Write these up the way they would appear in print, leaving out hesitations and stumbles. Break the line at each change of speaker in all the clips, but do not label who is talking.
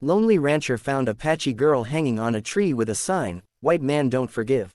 Lonely rancher found Apache girl hanging on a tree with a sign, "White man don't forgive."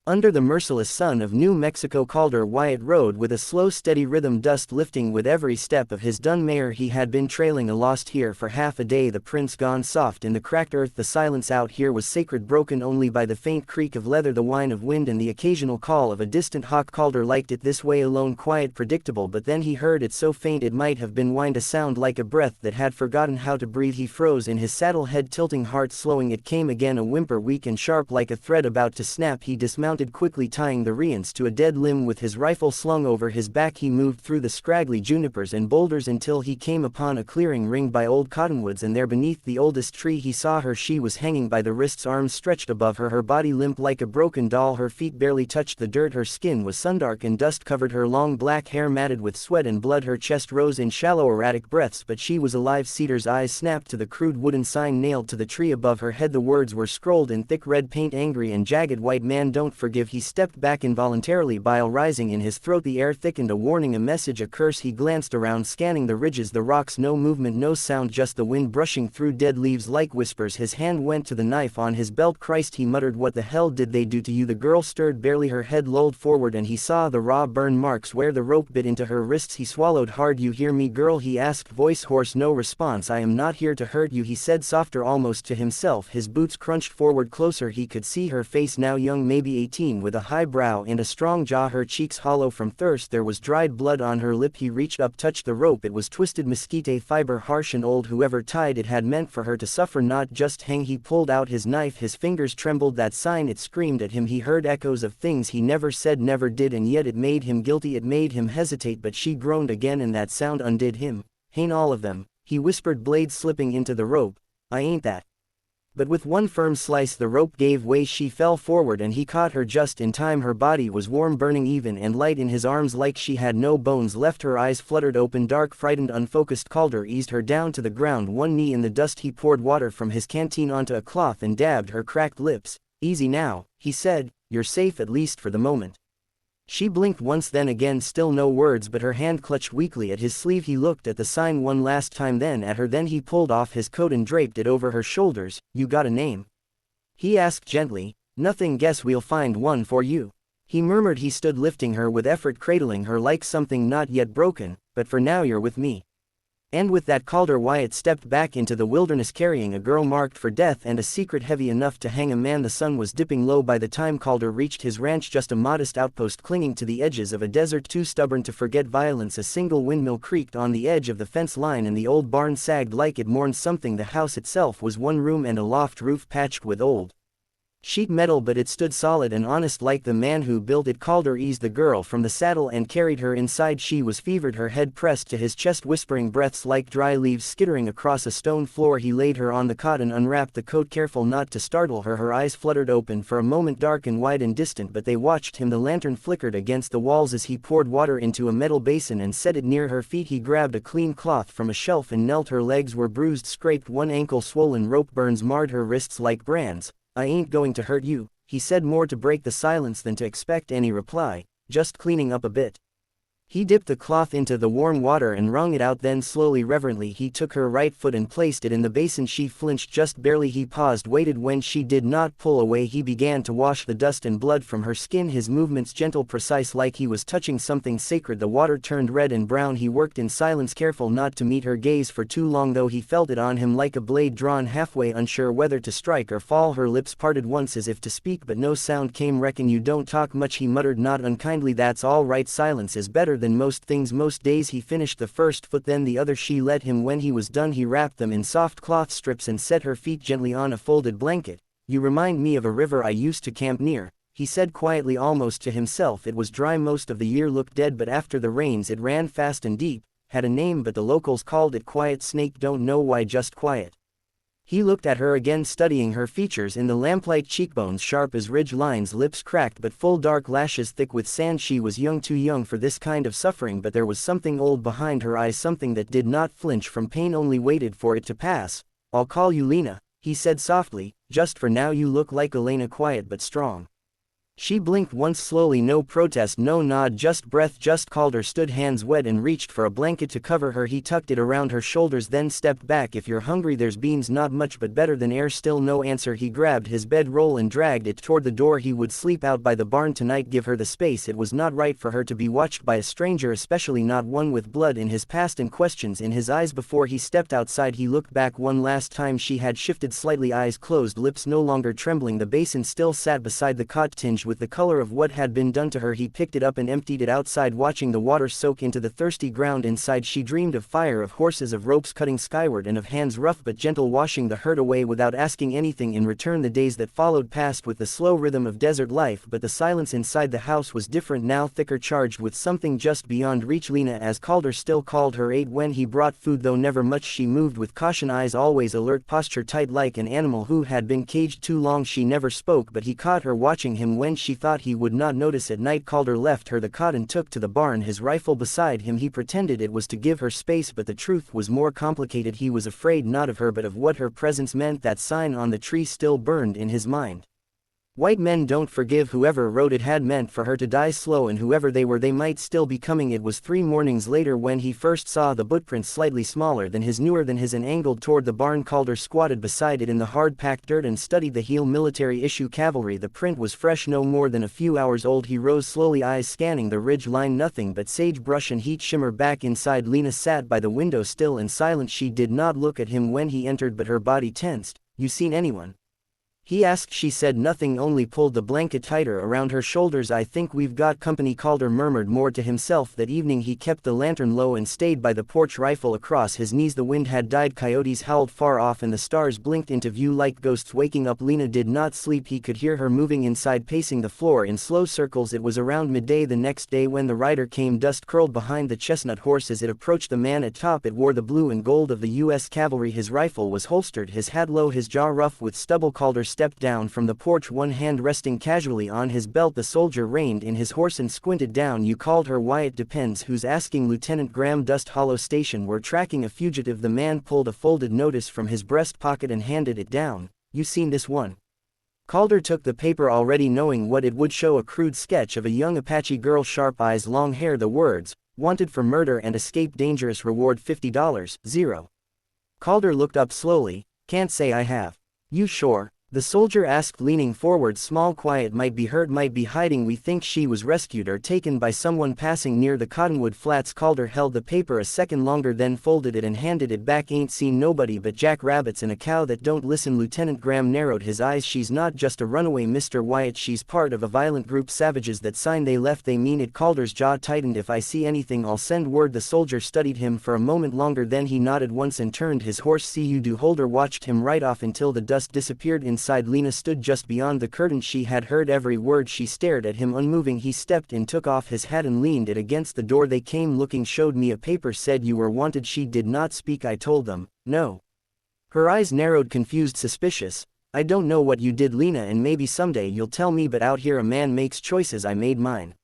Under the merciless sun of New Mexico, Calder Wyatt rode with a slow steady rhythm, dust lifting with every step of his dun mare. He had been trailing aloft here for half a day, the prints gone soft in the cracked earth. The silence out here was sacred, broken only by the faint creak of leather, the whine of wind, and the occasional call of a distant hawk. Calder liked it this way, alone, quiet, predictable, but then he heard it so faint it might have been wind, a sound like a breath that had forgotten how to breathe. He froze in his saddle, head tilting, heart slowing. It came again, a whimper, weak and sharp like a thread about to snap. He dismounted quickly, tying the reins to a dead limb with his rifle slung over his back. He moved through the scraggly junipers and boulders until he came upon a clearing ringed by old cottonwoods, and there beneath the oldest tree he saw her. She was hanging by the wrists, arms stretched above her, her body limp like a broken doll. Her feet barely touched the dirt, her skin was sundark and dust covered, her long black hair matted with sweat and blood. Her chest rose in shallow erratic breaths, but she was alive. Cedar's eyes snapped to the crude wooden sign nailed to the tree above her head. The words were scrolled in thick red paint, angry and jagged, "White man don't forgive." He stepped back involuntarily, bile rising in his throat. The air thickened, a warning, a message, a curse. He glanced around, scanning the ridges, the rocks. No movement, no sound, just the wind brushing through dead leaves like whispers. His hand went to the knife on his belt. "Christ," he muttered, "what the hell did they do to you?" The girl stirred barely, her head lolled forward, and he saw the raw burn marks where the rope bit into her wrists. He swallowed hard. "You hear me, girl?" he asked, voice hoarse. "No response." "I am not here to hurt you," he said, softer almost to himself. His boots crunched forward closer. He could see her face now, young, maybe 18, with a high brow and a strong jaw, her cheeks hollow from thirst. There was dried blood on her lip. He reached up, touched the rope. It was twisted mesquite fiber, harsh and old. Whoever tied it had meant for her to suffer, not just hang. He pulled out his knife, his fingers trembled. That sign, it screamed at him. He heard echoes of things he never said, never did, and yet it made him guilty. It made him hesitate, but she groaned again, and that sound undid him. "Ain't all of them," he whispered, blade slipping into the rope. "I ain't that." But with one firm slice the rope gave way. She fell forward and he caught her just in time. Her body was warm, burning, even and light in his arms, like she had no bones left. Her eyes fluttered open, dark, frightened, unfocused. Calder eased her down to the ground, one knee in the dust. He poured water from his canteen onto a cloth and dabbed her cracked lips. "Easy now," he said, "you're safe, at least for the moment." She blinked once, then again, still no words, but her hand clutched weakly at his sleeve. He looked at the sign one last time, then at her, then he pulled off his coat and draped it over her shoulders. "You got a name?" he asked gently. "Nothing, guess we'll find one for you," he murmured. He stood lifting her with effort, cradling her like something not yet broken. "But for now you're with me." And with that Calder Wyatt stepped back into the wilderness, carrying a girl marked for death and a secret heavy enough to hang a man. The sun was dipping low by the time Calder reached his ranch, just a modest outpost clinging to the edges of a desert too stubborn to forget violence. A single windmill creaked on the edge of the fence line, and the old barn sagged like it mourned something. The house itself was one room and a loft roof patched with old sheet metal, but it stood solid and honest like the man who built it. Calder eased the girl from the saddle and carried her inside. She was fevered, her head pressed to his chest, whispering, breaths like dry leaves skittering across a stone floor. He laid her on the cot and unwrapped the coat, careful not to startle her. Her eyes fluttered open for a moment, dark and wide and distant, but they watched him. The lantern flickered against the walls as he poured water into a metal basin and set it near her feet. He grabbed a clean cloth from a shelf and knelt. Her legs were bruised, scraped, one ankle swollen, rope burns marred her wrists like brands. "I ain't going to hurt you," he said, more to break the silence than to expect any reply. "Just cleaning up a bit." He dipped the cloth into the warm water and wrung it out, then slowly, reverently, he took her right foot and placed it in the basin. She flinched just barely. He paused, waited. When she did not pull away, he began to wash the dust and blood from her skin, his movements gentle, precise, like he was touching something sacred. The water turned red and brown. He worked in silence, careful not to meet her gaze for too long, though he felt it on him like a blade drawn halfway, unsure whether to strike or fall. Her lips parted once as if to speak, but no sound came. "Reckon you don't talk much," he muttered, not unkindly. "That's all right, silence is better than most things most days." He finished the first foot, then the other. She let him. When he was done, he wrapped them in soft cloth strips and set her feet gently on a folded blanket. "You remind me of a river I used to camp near," he said quietly, almost to himself. "It was dry most of the year, looked dead, but after the rains it ran fast and deep. Had a name, but the locals called it Quiet Snake. Don't know why, just quiet." He looked at her again, studying her features in the lamplight. Cheekbones sharp as ridge lines, lips cracked but full, dark lashes thick with sand. She was young, too young for this kind of suffering, but there was something old behind her eyes, something that did not flinch from pain, only waited for it to pass. "I'll call you Lena," he said softly. "Just for now you look like Elena, quiet but strong." She blinked once slowly, no protest, no nod, just breath. Just Calder stood hands wet and reached for a blanket to cover her. He tucked it around her shoulders, then stepped back. If you're hungry, there's beans, not much but better than air. Still no answer. He grabbed his bedroll and dragged it toward the door. He would sleep out by the barn tonight. Give her the space. It was not right for her to be watched by a stranger, especially not one with blood in his past and questions in his eyes. Before he stepped outside, he looked back one last time. She had shifted slightly, eyes closed, lips no longer trembling. The basin still sat beside the cot, tinged with the color of what had been done to her. He picked it up and emptied it outside, watching the water soak into the thirsty ground inside. She dreamed of fire, of horses, of ropes cutting skyward, and of hands rough but gentle washing the hurt away without asking anything in return. The days that followed passed with the slow rhythm of desert life, but the silence inside the house was different now, thicker, charged with something just beyond reach. Lena, as Calder still called her, ate when he brought food, though never much. She moved with caution, eyes always alert, posture tight like an animal who had been caged too long. She never spoke, but he caught her watching him when she thought he would not notice. At night, Calder left her the cot and took to the barn, his rifle beside him. He pretended it was to give her space, but the truth was more complicated. He was afraid not of her but of what her presence meant. That sign on the tree still burned in his mind. White men don't forgive. Whoever wrote it had meant for her to die slow, and whoever they were, they might still be coming. It was 3 mornings later when he first saw the footprints, slightly smaller than his, newer than his, and angled toward the barn. Calder squatted beside it in the hard-packed dirt and studied the heel. Military issue cavalry. The print was fresh, no more than a few hours old. He rose slowly, eyes scanning the ridge line. Nothing but sagebrush and heat shimmer back inside. Lena sat by the window, still and silent. She did not look at him when he entered, but her body tensed. You seen anyone? He asked. She said nothing, only pulled the blanket tighter around her shoulders. I think we've got company. Calder murmured more to himself. That evening he kept the lantern low and stayed by the porch, rifle across his knees. The wind had died, coyotes howled far off, and the stars blinked into view like ghosts waking up. Lena did not sleep. He could hear her moving inside, pacing the floor in slow circles. It was around midday the next day when the rider came, dust curled behind the chestnut horse as it approached the man at top. It wore the blue and gold of the U.S. Cavalry. His rifle was holstered, his hat low, his jaw rough with stubble. Calder stepped down from the porch, one hand resting casually on his belt. The soldier reined in his horse and squinted down. You called her? Why, it depends who's asking. Lieutenant Graham, Dust Hollow Station. We're tracking a fugitive. The man pulled a folded notice from his breast pocket and handed it down. You seen this one? Calder took the paper, already knowing what it would show, a crude sketch of a young Apache girl, sharp eyes, long hair, the words, wanted for murder and escape, dangerous, reward $50, 0. Calder looked up slowly. Can't say I have. You sure? The soldier asked, leaning forward, small, quiet. Might be hurt, might be hiding. We think she was rescued or taken by someone passing near the cottonwood flats. Calder held the paper a second longer, then folded it and handed it back. Ain't seen nobody but jackrabbits and a cow that don't listen. Lieutenant Graham narrowed his eyes. She's not just a runaway, Mr. Wyatt. She's part of a violent group, savages that sign they left. They mean it. Calder's jaw tightened. If I see anything, I'll send word. The soldier studied him for a moment longer, then he nodded once and turned his horse. See you do. Holder watched him right off until the dust disappeared inside. Lena stood just beyond the curtain. She had heard every word. She stared at him unmoving. He stepped in, took off his hat and leaned it against the door. They came looking, showed me a paper, said you were wanted. She did not speak. I told them, no. Her eyes narrowed, confused, suspicious. I don't know what you did, Lena, and maybe someday you'll tell me, but out here a man makes choices. I made mine.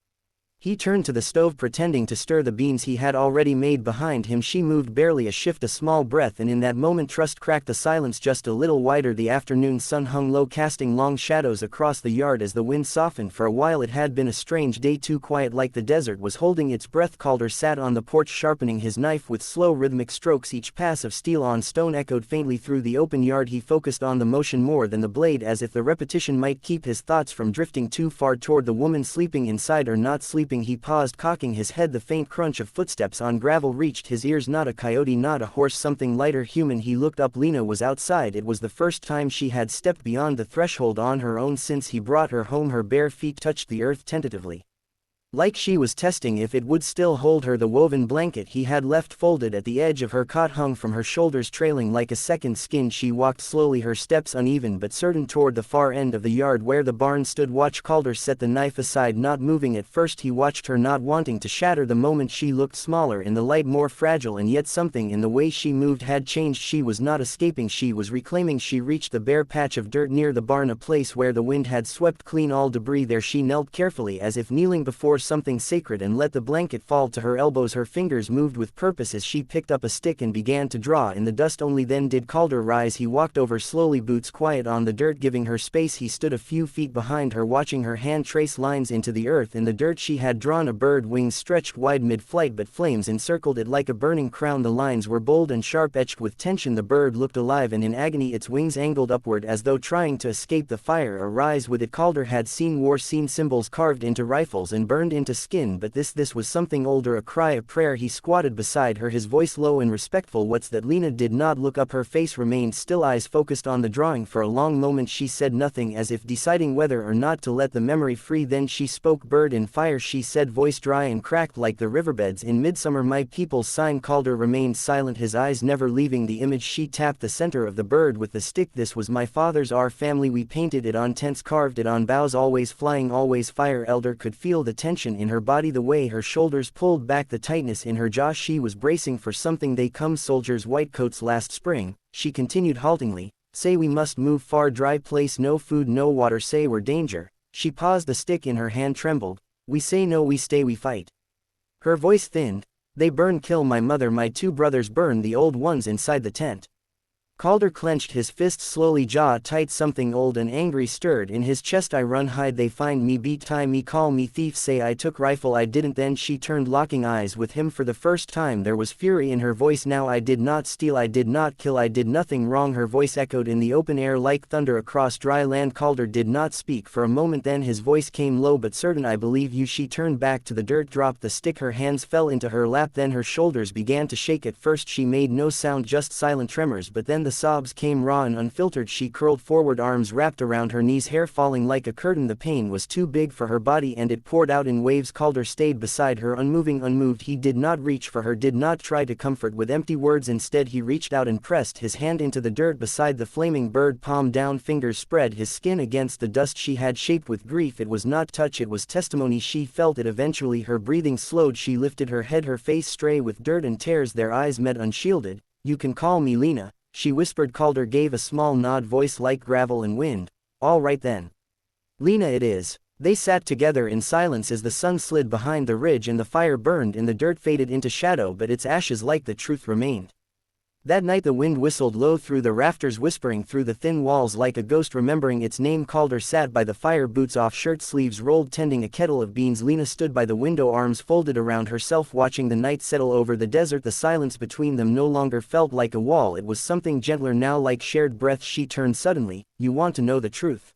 He turned to the stove, pretending to stir the beans he had already made behind him. She moved barely a shift, a small breath, and in that moment trust cracked. The silence just a little wider. The afternoon sun hung low, casting long shadows across the yard as the wind softened. For a while it had been a strange day, too quiet, like the desert was holding its breath. Calder sat on the porch, sharpening his knife with slow, rhythmic strokes. Each pass of steel on stone echoed faintly through the open yard. He focused on the motion more than the blade, as if the repetition might keep his thoughts from drifting too far toward the woman sleeping inside or not sleeping. He paused, cocking his head. The faint crunch of footsteps on gravel reached his ears. Not a coyote, not a horse, something lighter, human. He looked up. Lena was outside. It was the first time she had stepped beyond the threshold on her own since he brought her home. Her bare feet touched the earth tentatively, like she was testing if it would still hold her. The woven blanket he had left folded at the edge of her cot hung from her shoulders, trailing like a second skin. She walked slowly, her steps uneven but certain, toward the far end of the yard where the barn stood. Watch. Calder set the knife aside, not moving. At first he watched her, not wanting to shatter the moment. She looked smaller in the light, more fragile, and yet something in the way she moved had changed. She was not escaping, she was reclaiming. She reached the bare patch of dirt near the barn, a place where the wind had swept clean all debris. There she knelt carefully, as if kneeling before something sacred and let the blanket fall to her elbows. Her fingers moved with purpose as she picked up a stick and began to draw in the dust. Only then did Calder rise. He walked over slowly, boots quiet on the dirt, giving her space. He stood a few feet behind her, watching her hand trace lines into the earth. In the dirt she had drawn a bird, wings stretched wide mid-flight, but flames encircled it like a burning crown. The lines were bold and sharp, etched with tension. The bird looked alive and in agony, its wings angled upward as though trying to escape the fire or rise with it. Calder had seen war scene symbols carved into rifles and burned into skin, but this was something older, a cry of prayer. He squatted beside her, his voice low and respectful. What's that? Lena did not look up. Her face remained still, eyes focused on the drawing. For a long moment she said nothing, as if deciding whether or not to let the memory free. Then she spoke. Bird in fire, she said, voice dry and cracked like the riverbeds in midsummer. My people's sign. Calder remained silent, his eyes never leaving the image. She tapped the center of the bird with the stick. This was my father's, our family. We painted it on tents, carved it on boughs, always flying, always fire. Elder could feel the tension in her body, the way her shoulders pulled back, the tightness in her jaw. She was bracing for something. They come soldiers, white coats last spring, she continued haltingly. Say we must move far, dry place, no food, no water. Say we're danger. She paused, the stick in her hand trembled. We say no, we stay, we fight. Her voice thinned. They burn, kill my mother, my two brothers, burn the old ones inside the tent. Calder clenched his fists slowly, jaw tight. Something old and angry stirred in his chest. I run, hide, they find me, beat, tie me, call me thief. Say I took rifle, I didn't. Then she turned, locking eyes with him for the first time. There was fury in her voice now. I did not steal, I did not kill, I did nothing wrong. Her voice echoed in the open air like thunder across dry land. Calder did not speak for a moment, then his voice came low but certain. I believe you. She turned back to the dirt, dropped the stick, her hands fell into her lap. Then her shoulders began to shake. At first she made no sound, just silent tremors, but then the sobs came raw and unfiltered. She curled forward, arms wrapped around her knees, hair falling like a curtain. The pain was too big for her body and it poured out in waves. Calder stayed beside her, unmoving, unmoved. He did not reach for her, did not try to comfort with empty words. Instead he reached out and pressed his hand into the dirt beside the flaming bird, palm down, fingers spread, his skin against the dust she had shaped with grief. It was not touch, it was testimony. She felt it eventually. Her breathing slowed. She lifted her head, her face stray with dirt and tears. Their eyes met, unshielded. You can call me Lena, she whispered. Calder gave a small nod, voice like gravel and wind. All right then. Lena it is. They sat together in silence as the sun slid behind the ridge and the fire burned in the dirt, faded into shadow, but its ashes like the truth remained. That night the wind whistled low through the rafters, whispering through the thin walls like a ghost remembering its name. Calder sat by the fire, boots off, shirt sleeves rolled, tending a kettle of beans. Lena stood by the window, arms folded around herself, watching the night settle over the desert. The silence between them no longer felt like a wall, it was something gentler now, like shared breath. She turned suddenly. You want to know the truth?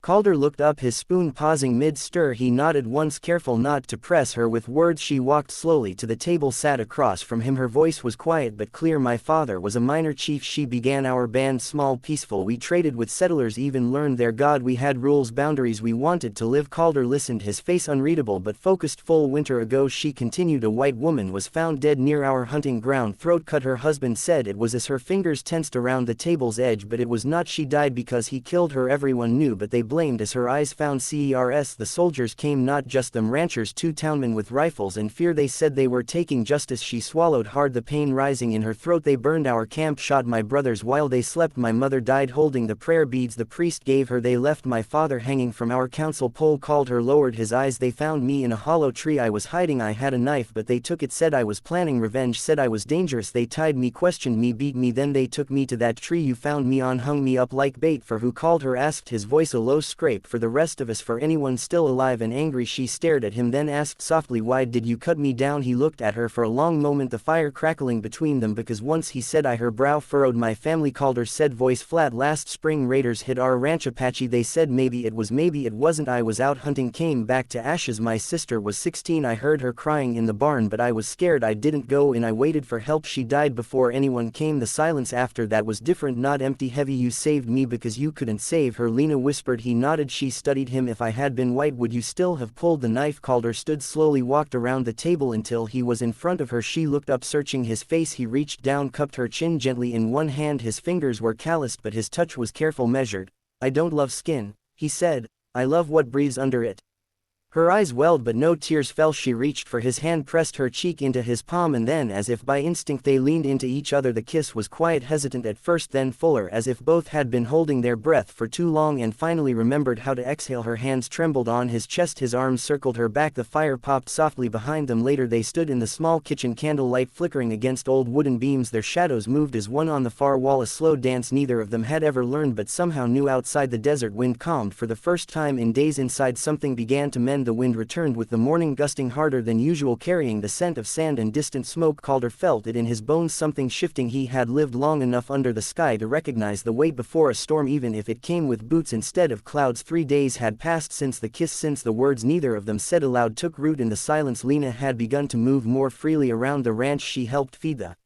Calder looked up, his spoon pausing mid-stir. He nodded once, careful not to press her with words. She walked slowly to the table, sat across from him. Her voice was quiet but clear. My father was a minor chief, she began. Our band small, peaceful. We traded with settlers, even learned their god. We had rules, boundaries, we wanted to live. Calder listened, his face unreadable but focused. Full winter ago, she continued, a white woman was found dead near our hunting ground, throat cut. Her husband said it was as her fingers tensed around the table's edge, but it was not. She died because he killed her. Everyone knew, but they blamed as her eyes found cers. The soldiers came, not just them, ranchers, two townmen with rifles and fear. They said they were taking justice. She swallowed hard, the pain rising in her throat. They burned our camp, shot my brothers while they slept. My mother died holding the prayer beads the priest gave her. They left my father hanging from our council pole. Calder lowered his eyes. They found me in a hollow tree. I was hiding. I had a knife but they took it. Said I was planning revenge, said I was dangerous. They tied me, questioned me, beat me, then they took me to that tree you found me on, hung me up like bait. For who? Called her, asked, his voice a low scrape. For the rest of us, for anyone still alive and angry. She stared at him, then asked softly, why did you cut me down? He looked at her for a long moment, the fire crackling between them. Because once, he said. I. Her brow furrowed. My family. Calder said, voice flat. Last spring raiders hit our ranch, Apache. They said maybe it was, maybe it wasn't. I was out hunting, came back to ashes. My sister was 16. I heard her crying in the barn but I was scared. I didn't go in. I waited for help. She died before anyone came. The silence after that was different, not empty, heavy. You saved me because you couldn't save her, Lena whispered. He nodded. She studied him. If I had been white, would you still have pulled the knife? Calder stood slowly, walked around the table until he was in front of her. She looked up, searching his face. He reached down, cupped her chin gently in one hand. His fingers were calloused but his touch was careful, measured. I don't love skin, he said. I love what breathes under it. Her eyes welled but no tears fell. She reached for his hand, pressed her cheek into his palm, and then as if by instinct they leaned into each other. The kiss was quiet, hesitant at first, then fuller, as if both had been holding their breath for too long and finally remembered how to exhale. Her hands trembled on his chest, his arms circled her back. The fire popped softly behind them. Later they stood in the small kitchen, candlelight flickering against old wooden beams. Their shadows moved as one on the far wall, a slow dance neither of them had ever learned but somehow knew. Outside, the desert wind calmed for the first time in days. Inside, something began to mend. The wind returned with the morning, gusting harder than usual, carrying the scent of sand and distant smoke. Calder felt it in his bones, something shifting. He had lived long enough under the sky to recognize the wait before a storm, even if it came with boots instead of clouds. 3 days had passed since the kiss, since the words neither of them said aloud took root in the silence. Lena had begun to move more freely around the ranch. She helped feed the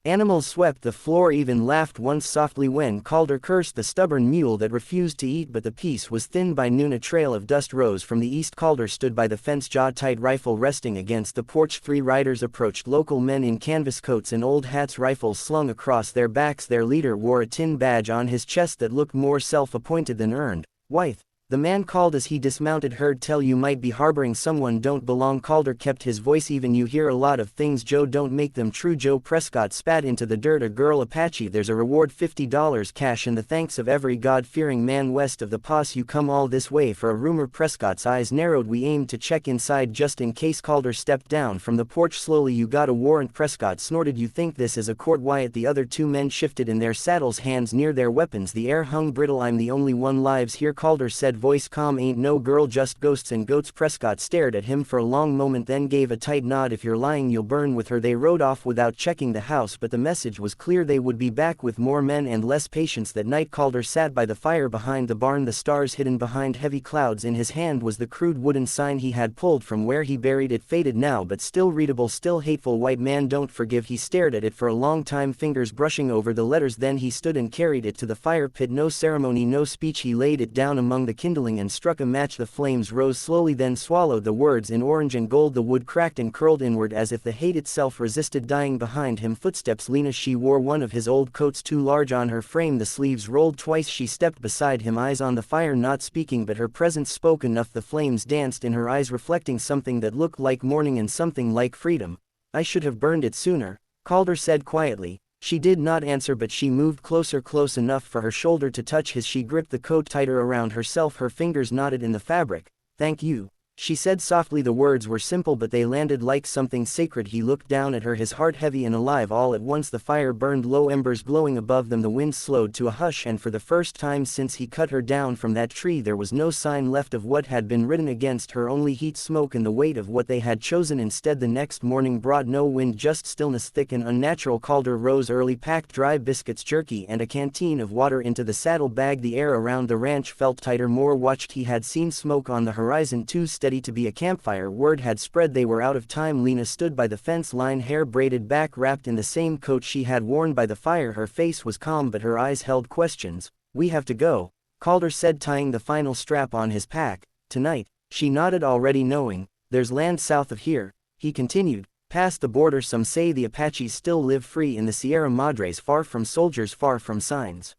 animals, swept the floor, even laughed once softly when Calder cursed the stubborn mule that refused to eat. But the peace was thinned by noon. A trail of dust rose from the east. Calder stood by the fence, jaw-tight, rifle resting against the porch. 3 riders approached, local men in canvas coats and old hats, rifles slung across their backs. Their leader wore a tin badge on his chest that looked more self-appointed than earned. "Wythe," the man called as he dismounted. "Heard tell you might be harboring someone don't belong." Calder kept his voice even. "You hear a lot of things, Joe, don't make them true." Joe Prescott spat into the dirt. "A girl, Apache. There's a reward, $50 cash, and the thanks of every God-fearing man west of the pass. You come all this way for a rumor?" Prescott's eyes narrowed. "We aimed to check inside just in case." Calder stepped down from the porch slowly. "You got a warrant?" Prescott snorted. "You think this is a court?" Wyatt. The other 2 men shifted in their saddles, hands near their weapons. The air hung brittle. "I'm the only one lives here," Calder said, voice calm. "Ain't no girl, just ghosts and goats." Prescott stared at him for a long moment, then gave a tight nod. "If you're lying, you'll burn with her." They rode off without checking the house, but the message was clear. They would be back with more men and less patience that night. Calder sat by the fire behind the barn, the stars hidden behind heavy clouds. In his hand was the crude wooden sign he had pulled from where he buried it, faded now but still readable, still hateful. "White man don't forgive." He stared at it for a long time, fingers brushing over the letters. Then he stood and carried it to the fire pit. No ceremony, no speech. He laid it down among the kindling and struck a match. The flames rose slowly, then swallowed the words in orange and gold. The wood cracked and curled inward as if the hate itself resisted dying. Behind him, footsteps. Lena. She wore one of his old coats, too large on her frame. The sleeves rolled twice. She stepped beside him, eyes on the fire, not speaking, but her presence spoke enough. The flames danced in her eyes, reflecting something that looked like mourning and something like freedom. "I should have burned it sooner," Calder said quietly. She did not answer, but she moved closer, close enough for her shoulder to touch his. She gripped the coat tighter around herself, her fingers knotted in the fabric. "Thank you," she said softly. The words were simple, but they landed like something sacred. He looked down at her, his heart heavy and alive. All at once the fire burned low, embers glowing above them. The wind slowed to a hush, and for the first time since he cut her down from that tree, there was no sign left of what had been written against her, only heat, smoke, and the weight of what they had chosen instead. The next morning brought no wind, just stillness, thick and unnatural. Calder rose early, packed dry biscuits, jerky, and a canteen of water into the saddlebag. The air around the ranch felt tighter, more watched. He had seen smoke on the horizon, too steady to be a campfire. Word had spread they were out of time. Lena stood by the fence line, hair braided back, wrapped in the same coat she had worn by the fire. Her face was calm, but her eyes held questions. "We have to go," Calder said, tying the final strap on his pack. "Tonight." She nodded, already knowing. "There's land south of here," he continued. "Past the border. Some say the Apaches still live free in the Sierra Madres, far from soldiers, far from signs."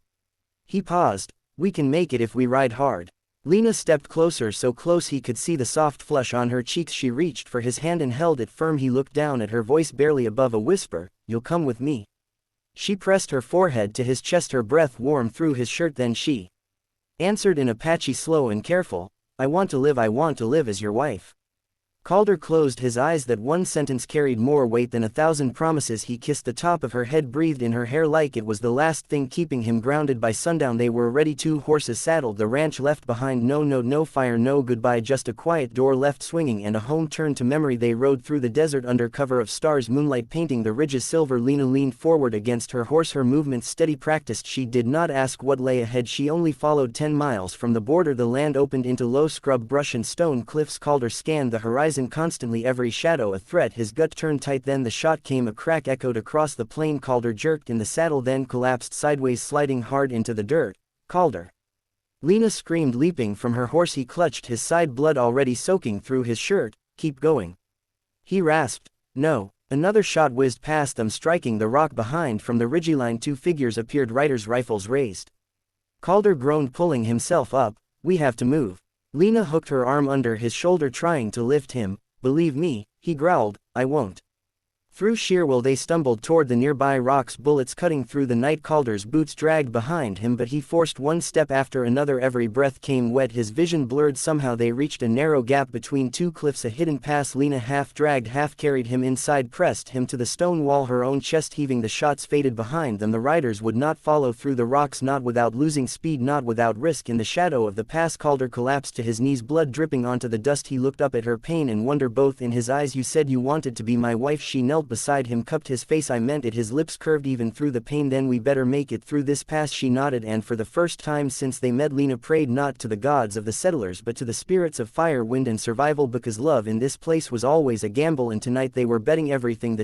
He paused. "We can make it if we ride hard." Lena stepped closer, so close he could see the soft flush on her cheeks. She reached for his hand and held it firm. He looked down at her, voice barely above a whisper. "You'll come with me?" She pressed her forehead to his chest, her breath warm through his shirt. Then she answered in Apache, slow and careful, I want to live as your wife." Calder closed his eyes. That one sentence carried more weight than 1,000 promises. He kissed the top of her head, breathed in her hair like it was the last thing keeping him grounded. By sundown they were ready, 2 horses saddled, the ranch left behind. No fire, no goodbye, just a quiet door left swinging and a home turned to memory. They rode through the desert under cover of stars, moonlight painting the ridges silver. Lena leaned forward against her horse, her movements steady, practiced. She did not ask what lay ahead, she only followed. 10 miles from the border the land opened into low scrub, brush and stone cliffs. Calder scanned the horizon constantly, every shadow a threat. His gut turned tight. Then the shot came. A crack echoed across the plain. Calder jerked in the saddle, then collapsed sideways, sliding hard into the dirt. "Calder!" Lena screamed, leaping from her horse. He clutched his side, blood already soaking through his shirt. "Keep going," he rasped. "No." Another shot whizzed past them, striking the rock behind. From the ridgeline 2 figures appeared, riders, rifles raised. Calder groaned, pulling himself up. "We have to move." Lena hooked her arm under his shoulder trying to lift him. "Believe me," he growled, "I won't." Through sheer will they stumbled toward the nearby rocks, bullets cutting through the night. Calder's boots dragged behind him, but he forced one step after another. Every breath came wet, his vision blurred. Somehow they reached a narrow gap between two cliffs, a hidden pass. Lena half dragged, half carried him inside, pressed him to the stone wall, her own chest heaving. The shots faded behind them. The riders would not follow through the rocks, not without losing speed, not without risk. In the shadow of the pass, Calder collapsed to his knees, blood dripping onto the dust. He looked up at her, pain and wonder both in his eyes. "You said you wanted to be my wife." She knelt beside him, cupped his face. "I meant it." His lips curved even through the pain. "Then we better make it through this pass." She nodded, and for the first time since they met, Lena prayed not to the gods of the settlers but to the spirits of fire, wind and survival, because love in this place was always a gamble, and tonight they were betting everything. The